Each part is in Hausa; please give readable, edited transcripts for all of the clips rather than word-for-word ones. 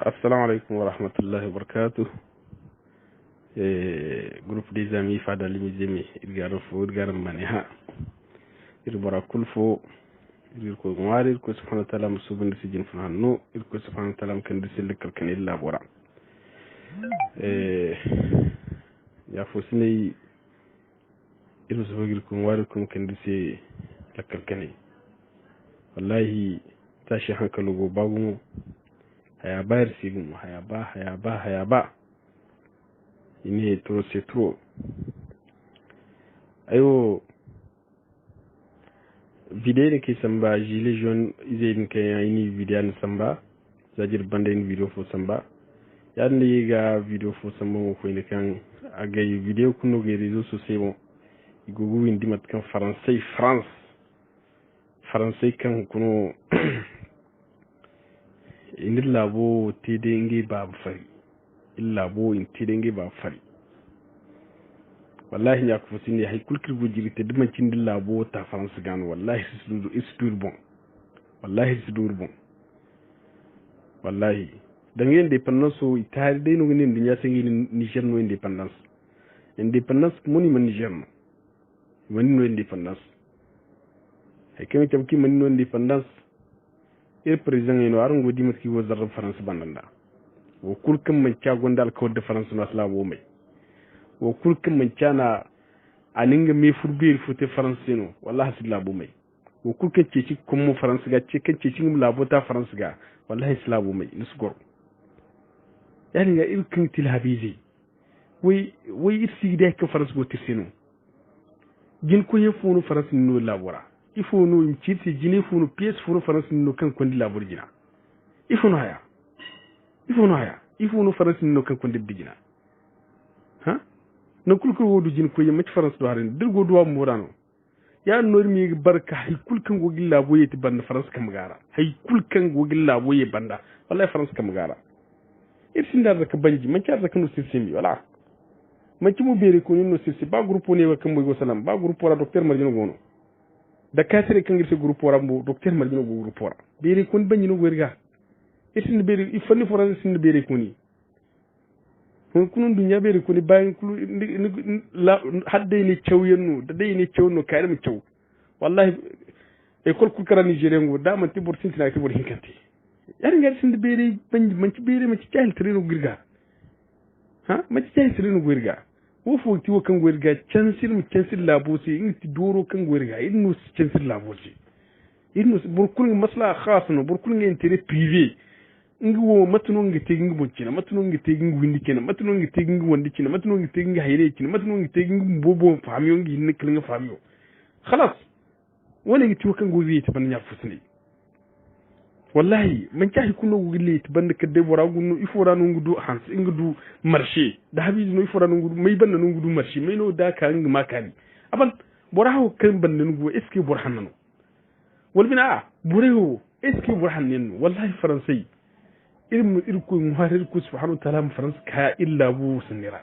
Assalamu alaikum wa rahmatullahi wa barakatuh. Groupe des amis Fada Limizemi, Irgaro Fo, Irgaro Maniha. Irbara Kulfo, Irko Mwari, Irko Subhanahu wa ta'ala Musubin Sijin Fanano, Irko Subhanahu wa ta'ala Kandisi Likalkan illa Bora. Ya Fosini Irko Subhanahu Mwari Kum Kandisi Likalkani. Wallahi tashi hankalugo bagumu. Hayaba receiving hayaba ini trop c'est trop ayo vidéo ne ke samba gilet jaune izin ke ini vidéo ne samba c'est-à-dire bande une vidéo fo samba yandi ga vidéo fo samba mo ko ne kan agay vidéo kuno ge réseaux sociaux igugu indi mat kan français kan kuno inir labo tidengi babu fari illabo in tidengi babu fari wallahi ya ku fusini hay kulkir bujiri te duma cin labo ta France gan wallahi c'est bon wallahi dan indépendance so itali de no ngene ndinya sengi Niger no indépendance moni man Niger no indépendance hay kemi tabki man no indépendance il président ino arango dimat ki wo zarra France bandanda wo kulkam man gondal ko de France no asla wo may wo kulkam man na aninga me furbir fute France no wallahi sila bo may wo kulkan ci comme France ga ci kan ci ngum labo ta France ga wallahi sila bo may nisgor yani ga il kan til habizi way irsi de ko France go tirsino gin ko yefunu France no labora il faut nous imchiti jini faut nous pièces faut France nous kan kondi la burgina il faut nous France nous kan kondi bigina ha na kulku wodu jin ko yemati France do harin dirgo do am morano ya normi barka hay kulkan go gilla boye ti banda France kam gara hay kulkan go gilla boye banda wallahi France kam gara irsinda da ka banji man ciar da kanu sirsimi wala man ci mu bere ko no sirsi ba groupe ne wa kan boy go salam ba groupe ra docteur Marjino gono da katire kan girse groupe rambo docteur Marjino go groupe ra bere kon banyi no werga isin bere ifani forase sin bere koni kon kunun dunya bere koni bayin kulu la hadde ni cewyenno da dai ni cewno kayre mi cew wallahi e kol ku kara Nigeria ngo da man tibor sintina tibor hinkanti yar ngar sin bere banyi man ci bere ma ci jahil treno girga ha ma ci jahil treno girga wo foti wo kan werga chansir labosi inti doro kan werga inno chansir labosi inno burkul masla khasno burkul ngi intérêt privé ngi wo matno ngi tegi boncina matno ngi tegi windi kina matno ngi tegi wondi kina matno ngi tegi hayre kina matno ngi tegi bobo famiyo ngi nikkel nga famiyo khalas wala ngi tiwo kan gowi te ban nya fusni wallahi man tahi kuno wili te bande kedde bora gunu ifora no ngudu hans ngudu marché da habi no ifora no ngudu may bande no ngudu marché may no da ka ngi makani aban bora ho kan bande no ngudu est-ce que bora hanno wal bina boreho est-ce que bora hanno wallahi français irko muharir ku subhanahu wa ta'ala france ka illa bu sunira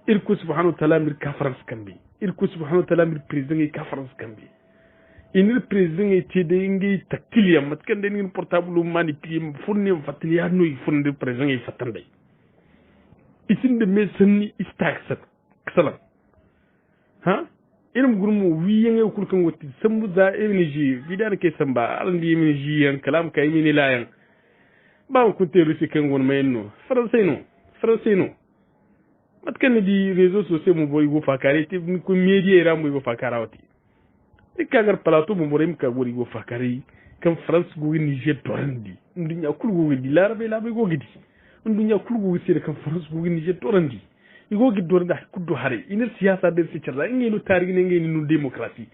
irko subhanahu wa ta'ala mir ka france kambi irko subhanahu wa ta'ala mir président ka france kambi inir président était de ngi takiliya matkan de ngi portable manipulé fourni fatiliya no fourni président yi fatande isin de mesani istaxat ksalan ha irum gurmu wi yenge kul kan wotti sambu za energy vidar ke samba alandi energy yan kalam kay mini layan ba ko teru ci kan won mayno français no matkan di réseaux sociaux mo boy go fakari te ko media ra mo go fakara wati ikagar plateau mo morim ka wori go fakari kam France go Niger torandi ndunya kul go di larabe labe go gidi ndunya kul go sire kam France go Niger torandi igo giddo da kuddo hare iner siyasa der ci cerra ngenu tari ngenu nu démocratie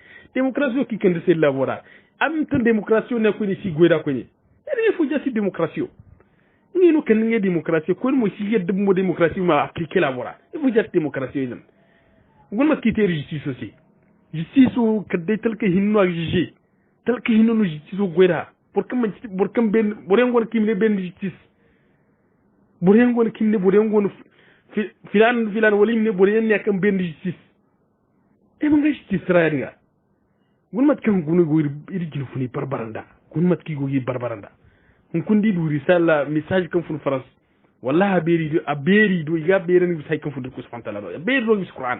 ki kende se labora am tan démocratie ne ko ni ci goida ko ni ere fu jasi démocratie ngenu ken ngi démocratie ko mo ci yedd mo démocratie ma appliquer labora il faut jasi démocratie nan gon ma quitter justice aussi justice o kadde talke hinno ak juge talke hinno no justice o goida pour kam ben borengon kimne ben justice borengon kimne borengon filan wali ne boren ne kam ben justice e mo ngi justice raanga gun mat kan gunu go iri jinu funi barbaranda gun mat ki go yi barbaranda hun kundi du risala message kan fun France wallahi aberi do iga beren bi say kan fun ko subhanahu wa ta'ala aberi do bis Qur'an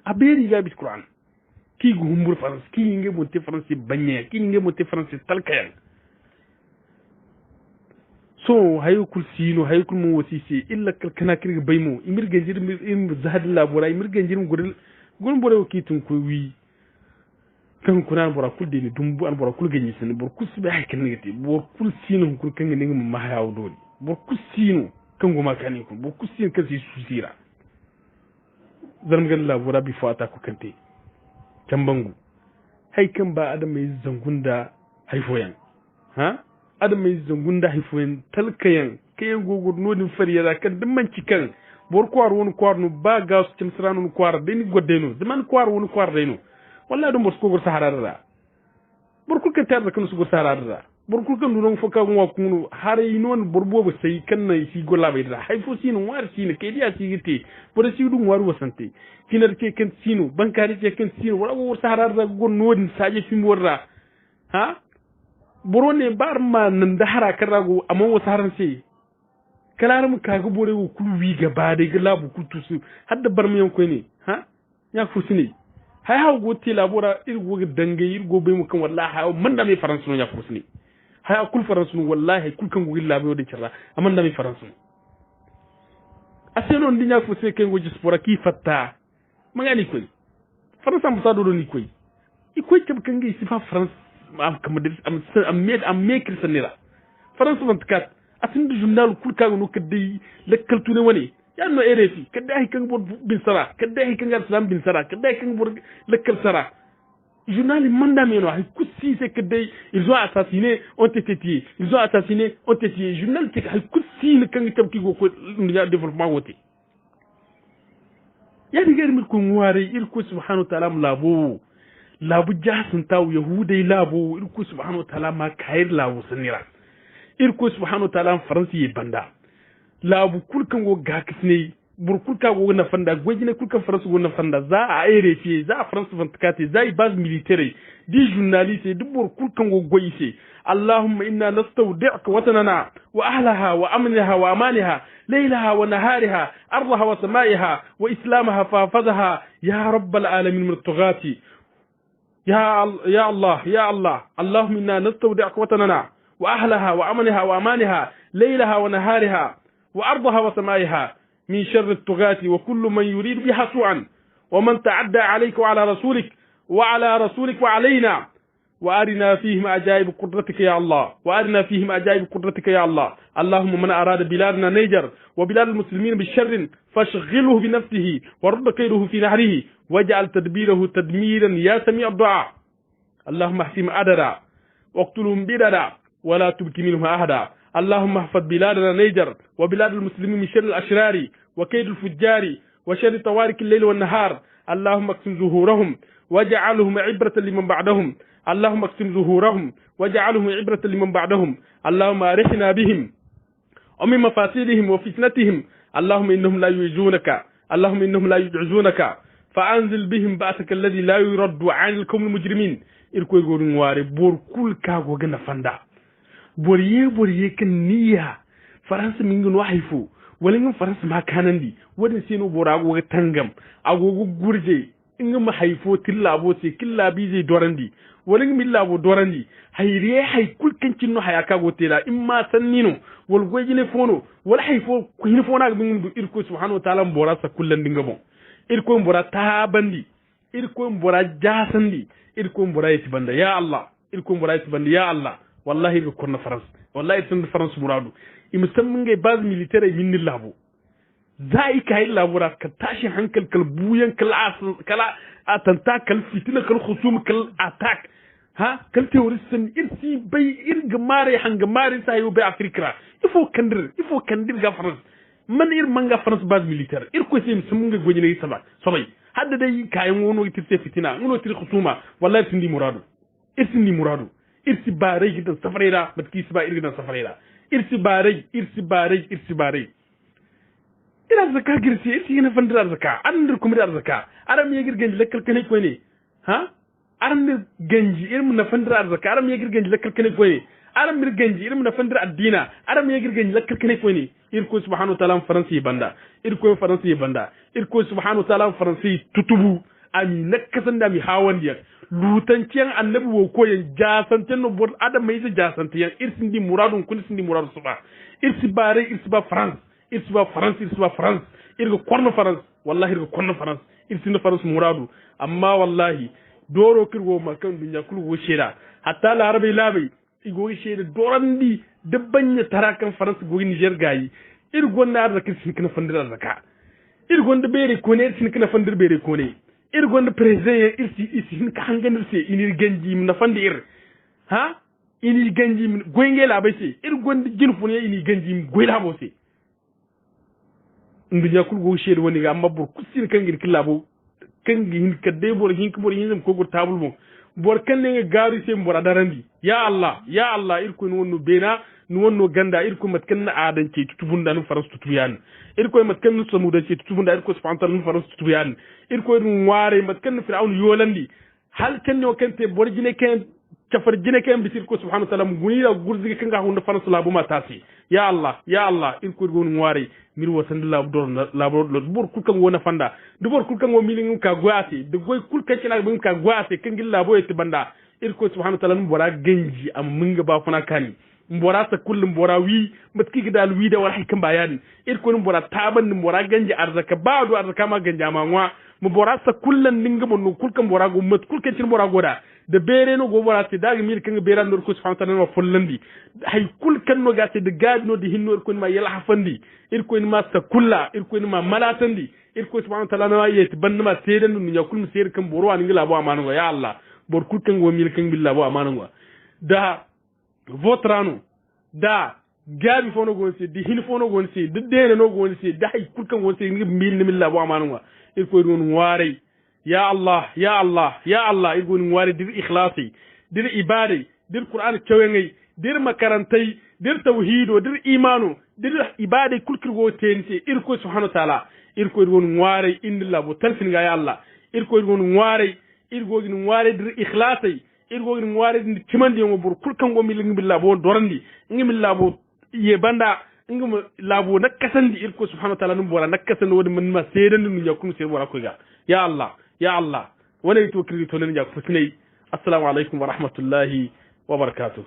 aberi ga bis Qur'an ki gu humbur France ki nge monte France banye ki nge monte France talkayan so hayukul sino hayukul mu wasisi illa kana kirga baymo imir ganjir im zahad labura imir ganjir gun bore ki tun ko wi kan kunan bora kul de dumbu an bora kul ganyi sen bor kus be hay kan ngati bor kul sino kul kan ngi ma hayaw doli bor kus sino kan goma kani ko bor kus sino kan si susira zarmgan labura bi fata ko kante tambangu hay kan ba adam mai zangunda haifoyan ha adam mai zangunda haifoyan talkayan kayan gogur nodin fariyara kan dimman cikan bor kwar won kwar no ba gas cim sranu kwar deni goddeno zaman kwar won kwar deno wallahi dum bor ko gor sahararra bor ko kan tar kan su gor sahararra bor ko kan dunon foka ngwa kunu hare non bor bobo sai kan nay si golla bay da haifo sino war sino ke dia si gite bor si dum war wasante kinar ke kan sino bankari ke kan sino wala gor sahararra gor nodin saje fim warra ha borone bar ma nan da hara karago amma wasu haran sai kalar mu kaga bore wo kulu wi gaba da labu kutusu hadda bar mu yanko ne ha ya fusini hay haw go te labora irgo dange irgo be mu kan wallahi haw man da me faransu no ya fusini hay kul faransu no wallahi kul kan go gilla be do cirra amman da me faransu aseno ndinya fusé ken go jispora ki fatta magani koy faransa ambassador ni koy ikoy tab kan ngi sifa france am kamadil am mekri sanira france 24 atin du journal kul ka no kadai lekkal tune woni yanno RFI kadai kan bor bin sara kadai kan gar islam bin sara kadai kan bor lekkal sara journal manda meno hay kusi c'est kadai ils ont assassiné ont été tués ils ont assassiné ont été tués journal tek hay kusi ne kan tab ki go ko développement wote ya digar mi ko ngware il ko subhanahu wa ta'ala labo labu jasin taw yahudai labo il ko subhanahu wa ta'ala ma kayir labo sanira irko subhanahu wa ta'ala faransi banda labu kulkan go gakisne bur kulka go na fanda gojine kulkan faransi go na fanda za a RFI za a faransi 24 za i base militaire di journaliste di bur kulkan go goyise allahumma inna nastawdi'uka watanana wa ahlaha wa amnaha wa amanaha laylaha wa nahariha ardaha wa samaiha wa islamaha fahfazha ya rabbal alamin min tughati ya allah ya allah allahumma inna nastawdi'uka watanana وأهلها وأمنها وأمانها ليلها ونهارها وأرضها وسمائها من شر الطغاة وكل من يريد بها سوءا ومن تعدى عليك وعلى رسولك وعلينا وأرنا فيهم عجائب قدرتك يا الله وأرنا فيهم عجائب قدرتك يا الله اللهم من أراد بلادنا نيجر وبلاد المسلمين بالشر فاشغله بنفسه ورد كيده في نهره واجعل تدبيره تدميرا يا سميع الدعاء اللهم احسم عددا واقتلهم بددا ولا تبكي منهم أحدا اللهم احفظ بلادنا نيجر وبلاد المسلمين من شر الأشرار وكيد الفجار وشر طوارق الليل والنهار اللهم اقسم ظهورهم واجعلهم عبرة لمن بعدهم اللهم اقسم ظهورهم واجعلهم عبرة لمن بعدهم اللهم أرحنا بهم ومن مفاسدهم وفتنتهم اللهم إنهم لا يعجزونك اللهم إنهم لا يعجزونك فأنزل بهم بأسك الذي لا يرد عن القوم المجرمين إركو يقولون واري بور كل كاغو غنا فندا boriye kan niyya faransa min gun wahifu walin faransa ma kanandi wadin sino borago tangam agogo gurje inga ma haifo tillabo se killabi zai dorandi walin millabo dorandi hayriye hay kulkan cinno hayaka gotela imma sannino wal gojine fono wal haifo hin fona ga min irko subhanahu wa ta'ala bora sa kullan dinga bon irko bora tabandi irko bora jasandi irko bora yati banda ya allah irko bora yati banda ya allah wallahi be konna France wallahi tun France muradu imsammin ga base militaire min labo zai kai labura ka tashi hankal kal buyan kala atanta kal fitina kal khusum kal attack ha kal terrorist irsi bay irga mare hanga mare sayo be afrika il faut kandir ga France man manga France base militaire ko sem imsammin ga gojine saba sabay hadda dai kayan wono itirse fitina ngono tir khusuma wallahi tindi muradu irsi barai gidan safarera batki su ba irgidan safarera irsi barai ina zakka girsi irsi ina fandira zakka andir kuma da zakka aram ya girgan lakkal kane ko ne ha aram ne ganji irin na fandira zakka aram ya girgan lakkal kane ko ne aram mir ganji irim na fandir addina aram ya girganji lakkar kane ko ne irko subhanahu wa ta'ala faransi banda irko faransi banda irko subhanahu wa ta'ala faransi tutubu ami nakkasan da mi hawandiya lutanciyan annabi wo koyen jasanten no bor adam mai jasantiyan irsin di muradun kun sin di muradu suba irsi bare irsi ba france irsi ba france irsi ba france irgo korno france wallahi irgo korno france irsi no france muradu amma wallahi doro kirgo makan dunya kul wo sheda hatta la arabi labai igo sheda dorandi dabbanya tarakan france go niger gayi irgo na da kirsin kana fandir zakka irgo da bere ko ne sin kana fandir bere ko ne irgon da president irsi isi ka hanganir se inir ganji na fandi ha ini ganji goyenge la bace irgon da jinfu ne ini ganji goyla bo se ndu yakul go shed woni ga amma bor kusin kan gir kilabo kan gi ka de bor hin ko bor hin ko go tabul mo bor kan ne garu se mbor adarandi ya allah irko no wonno bena no wonno ganda irko mat kan na adance tutubunda no faras tutuyan irko mat kan no samuda ce tutubunda irko spantal no faras tutuyan irko no ware mat kan fir'aun yolandi hal kan no kan te bor jine kan cafar jine kan bisir ko subhanahu wa ta'ala muguni da gurzi kan ga hunde faras labu matasi ya allah irko go no ware mir wasan labor bor kulkan wona fanda du bor kulkan wo milin ka gwate de goy kulkan ci nak ka gwate kan gilla boye ti banda irko subhanahu wa ta'ala mbora ganji am munga ba funa kani mbora ta kullum mbora wi matki gidal wi da war hikan bayani irko mbora taban mbora ganji arzaka ba do arzaka ma ganja ma ngwa mbora sa kullan ninga mon kulkan mbora go mat kulkan ci mbora goda de bere no go mbora ti dagi mir kan bere no ko subhanahu wa ta'ala follandi hay kulkan no gate de gad no di hinno irko ma yala hafandi irko ma sa kulla irko ma malatandi irko subhanahu wa ta'ala no yeti banna ma sedan no nyakul mi ser kan boro an ngila bo amanu ya allah bor kulkan go mil kan billa bo amanu da votrano da gabi fono gonse di hin fono gonse de dene no gonse da hay kulkan gonse ngi mil ni milla bo amanu il ko don ware ya allah irgo ni ware dir ikhlasi dir ibadi dir qur'an cewengay dir makarantai dir tauhido dir imano dir ibadi kulkir go tense irko subhanahu wa ta'ala irko don ware indilla bo talfin ga ya allah irko don ware irgo ni ware dir ikhlasi irgo ni ware ni timandi mo bur kulkan go mi lingi labo dorandi ngi labo ye banda ngi labo nakasandi irko subhanahu wa ta'ala num bora nakasandi wodi man ma sedan num yakum se bora ko ga ya allah wala to kiri to len jak fusnay assalamu alaikum wa rahmatullahi wa barakatuh